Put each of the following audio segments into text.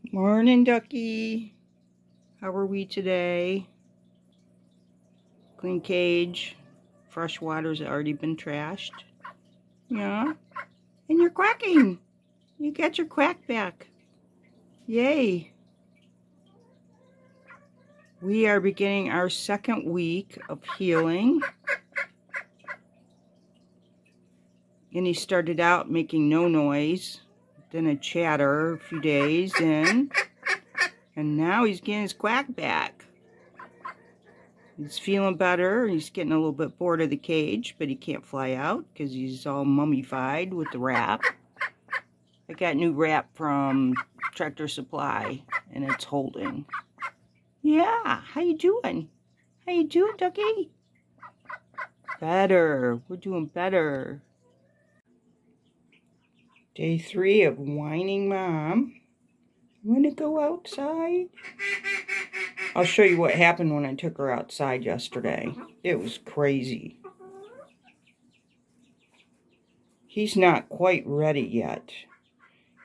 Morning, Ducky. How are we today? Clean cage. Fresh water's already been trashed. Yeah. And you're quacking. You got your quack back. Yay. We are beginning our second week of healing. And he started out making no noise, then a chatter a few days in, and now he's getting his quack back. He's feeling better. He's getting a little bit bored of the cage, but he can't fly out because he's all mummified with the wrap. I got new wrap from Tractor Supply, and it's holding. Yeah, how you doing? How you doing, Ducky? Better. We're doing better. Day 3 of whining Mom. You want to go outside? I'll show you what happened when I took her outside yesterday. It was crazy. He's not quite ready yet.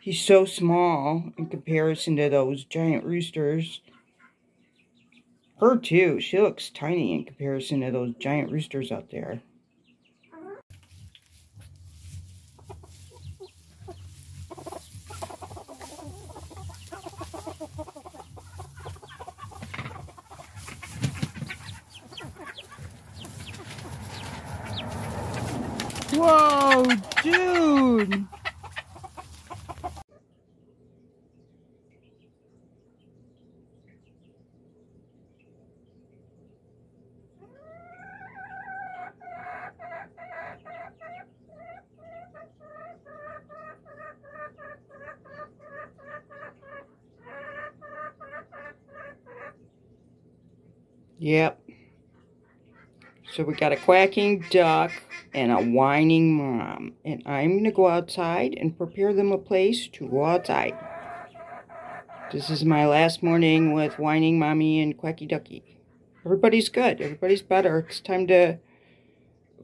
He's so small in comparison to those giant roosters. Her too. She looks tiny in comparison to those giant roosters out there. Whoa, dude! Yep. So we got a quacking duck and a whining mom. And I'm going to go outside and prepare them a place to go outside. This is my last morning with whining mommy and quacky ducky. Everybody's good. Everybody's better. It's time to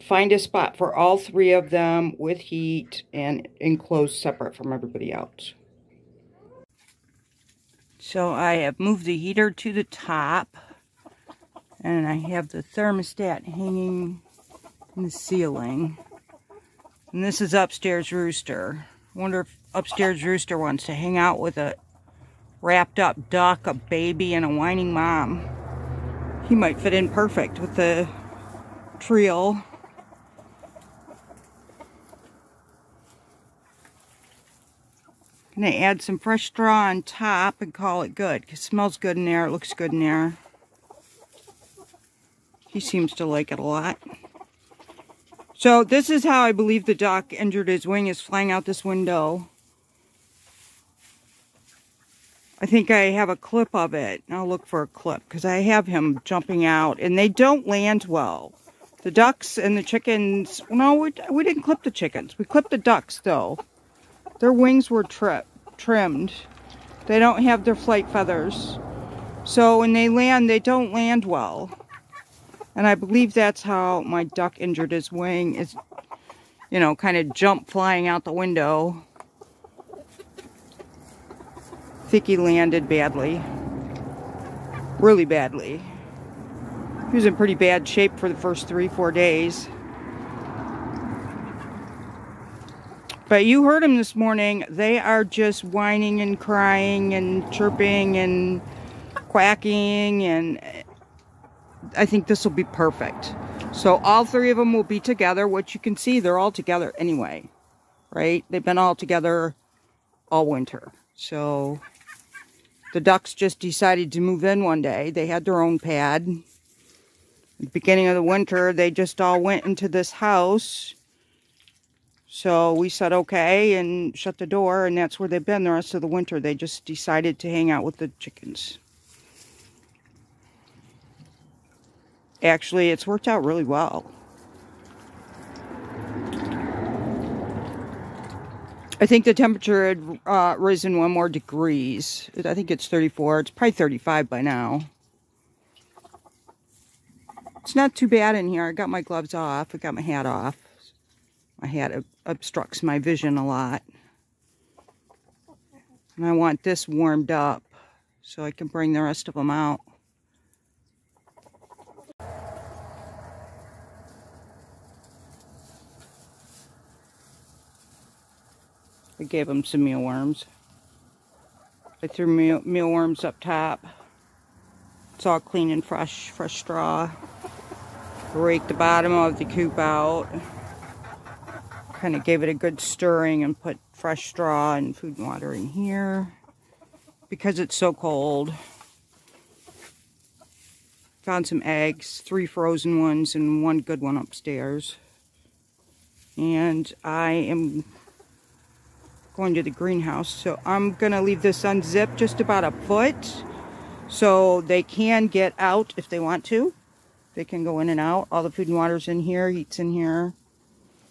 find a spot for all 3 of them with heat and enclosed separate from everybody else. So I have moved the heater to the top. And I have the thermostat hanging in the ceiling. And this is upstairs rooster. I wonder if upstairs rooster wants to hang out with a wrapped up duck, a baby, and a whining mom. He might fit in perfect with the trio. I'm gonna add some fresh straw on top and call it good. It smells good in there, it looks good in there. He seems to like it a lot. So this is how I believe the duck injured his wing, is flying out this window. I think I have a clip of it. I'll look for a clip because I have him jumping out and they don't land well. The ducks and the chickens, no, we didn't clip the chickens. We clipped the ducks though. Their wings were trimmed. They don't have their flight feathers. So when they land, they don't land well. And I believe that's how my duck injured his wing, is, you know, kind of jump flying out the window. I think he landed badly. Really badly. He was in pretty bad shape for the first 3-4 days. But you heard him this morning. They are just whining and crying and chirping and quacking, and I think this will be perfect. So all 3 of them will be together, which you can see they're all together anyway, right? They've been all together all winter. So the ducks just decided to move in one day. They had their own pad. At the beginning of the winter, they just all went into this house. So we said okay and shut the door, and that's where they've been the rest of the winter. They just decided to hang out with the chickens. Actually, it's worked out really well. I think the temperature had risen 1 more degrees. I think it's 34. It's probably 35 by now. It's not too bad in here. I got my gloves off. I got my hat off. My hat obstructs my vision a lot. And I want this warmed up so I can bring the rest of them out. I gave them some mealworms. I threw mealworms up top. It's all clean and fresh straw. Rake the bottom of the coop out. Kind of gave it a good stirring and put fresh straw and food and water in here. Because it's so cold. Found some eggs, 3 frozen ones and 1 good one upstairs. And I am going to the greenhouse, so I'm gonna leave this unzipped just about a foot so they can get out if they want to. They can go in and out. All the food and water's in here, heat's in here.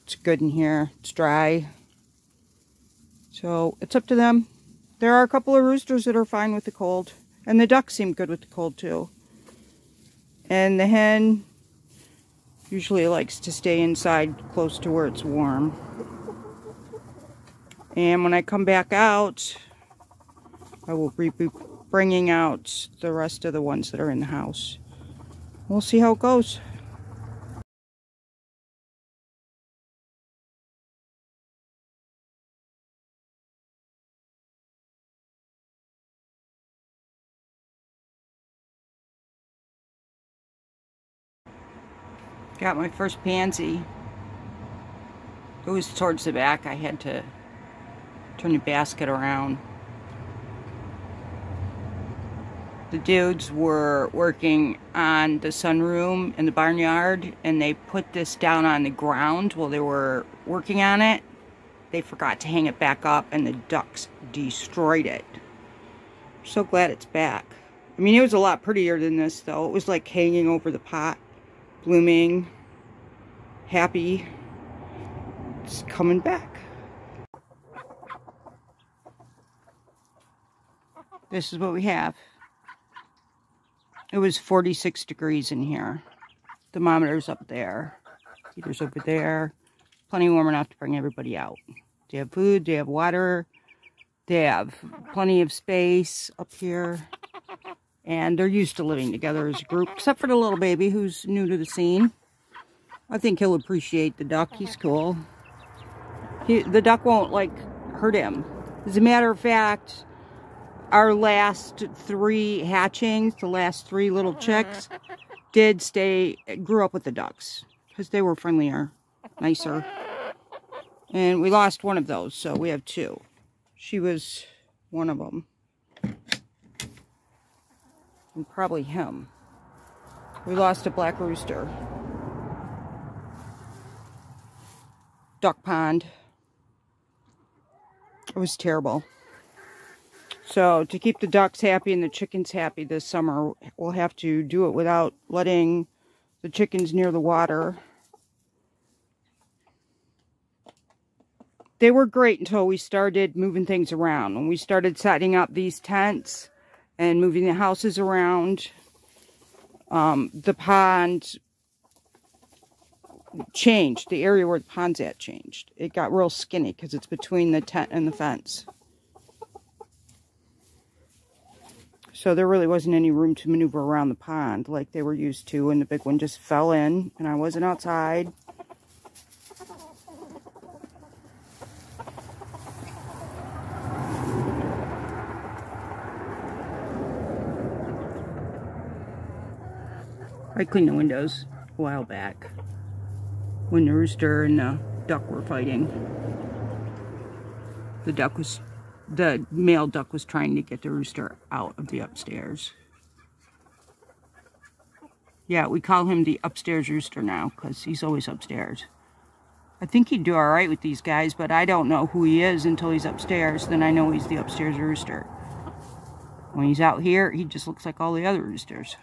It's good in here, it's dry. So it's up to them. There are a couple of roosters that are fine with the cold, and the ducks seem good with the cold too. And the hen usually likes to stay inside close to where it's warm. And when I come back out, I will be bringing out the rest of the ones that are in the house. We'll see how it goes. Got my first pansy. It was towards the back. I had to turn the basket around. The dudes were working on the sunroom in the barnyard, and they put this down on the ground while they were working on it. They forgot to hang it back up, and the ducks destroyed it. I'm so glad it's back. I mean, it was a lot prettier than this, though. It was like hanging over the pot, blooming, happy. It's coming back. This is what we have. It was 46 degrees in here. Thermometer's up there. Heater's over there. Plenty warm enough to bring everybody out. They have food, they have water, they have plenty of space up here. And they're used to living together as a group, except for the little baby who's new to the scene. I think he'll appreciate the duck. He's cool. The duck won't, like, hurt him. As a matter of fact, our last 3 hatchings, the last 3 little chicks, grew up with the ducks. Because they were friendlier, nicer. And we lost one of those, so we have 2. She was one of them. And probably him. We lost a black rooster. Duck pond. It was terrible. So to keep the ducks happy and the chickens happy this summer, we'll have to do it without letting the chickens near the water. They were great until we started moving things around. When we started setting up these tents and moving the houses around, the pond changed. The area where the pond's at changed. It got real skinny because it's between the tent and the fence. So there really wasn't any room to maneuver around the pond like they were used to, and the big one just fell in, and I wasn't outside. I cleaned the windows a while back when the rooster and the duck were fighting. The male duck was trying to get the rooster out of the upstairs. Yeah, we call him the upstairs rooster now because he's always upstairs. I think he'd do all right with these guys, but I don't know who he is until he's upstairs. Then I know he's the upstairs rooster. When he's out here, he just looks like all the other roosters.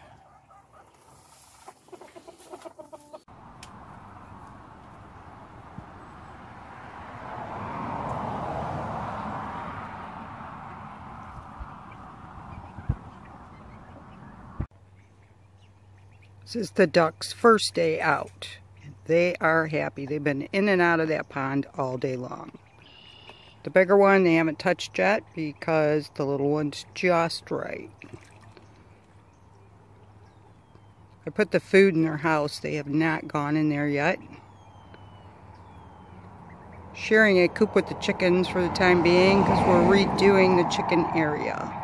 This is the ducks' first day out. They are happy. They've been in and out of that pond all day long. The bigger one they haven't touched yet because the little one's just right. I put the food in their house. They have not gone in there yet. Sharing a coop with the chickens for the time being because we're redoing the chicken area.